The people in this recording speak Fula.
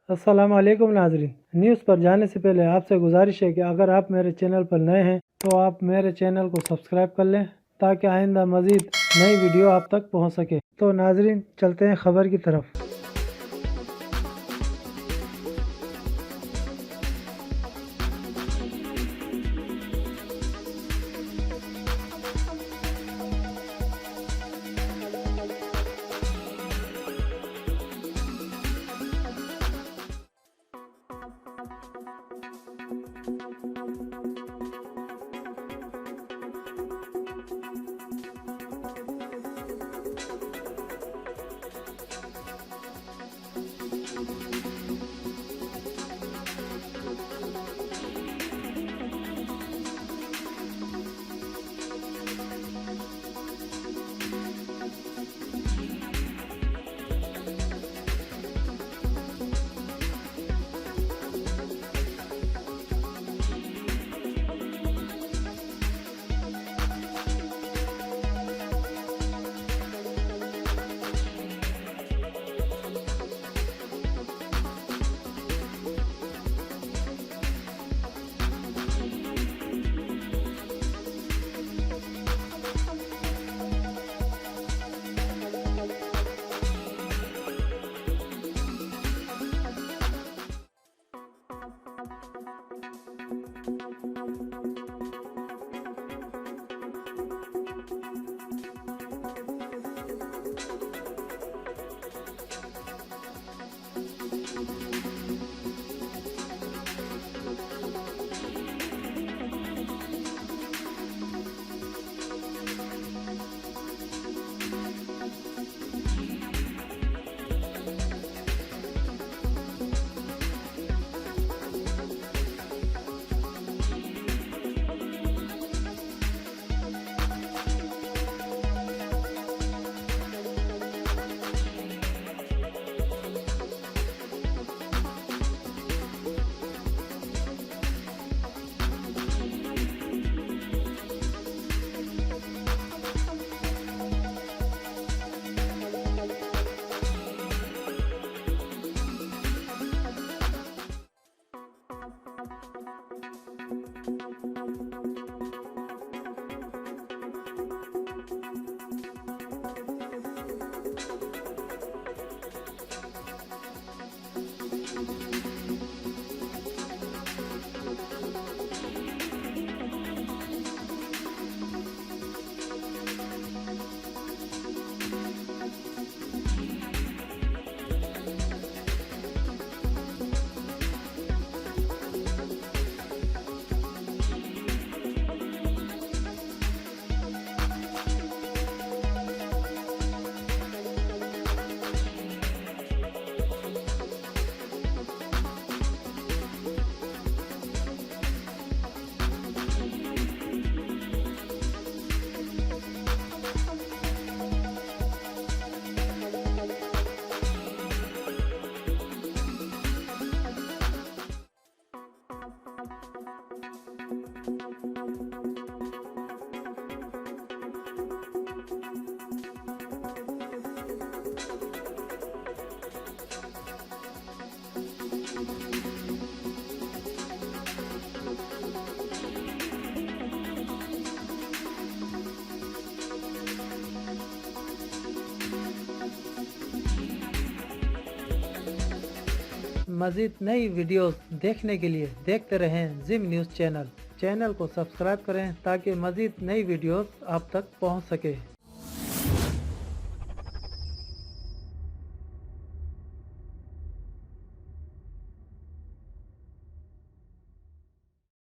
अस्सलाम वालेकुम नाज़रीन। न्यूज़ पर जाने से पहले आपसे गुजारिश है कि अगर आप मेरे चैनल पर नए हैं तो आप मेरे चैनल को सब्सक्राइब कर लें ताकि आइंदा मज़ीद नई वीडियो आप तक पहुंच सके। तो नाज़रीन चलते हैं ख़बर की तरफ। मज़ीद नई वीडियोस देखने के लिए देखते रहें जिम न्यूज़ चैनल को सब्सक्राइब करें ताकि मज़ीद नई वीडियोस आप तक पहुंच सके।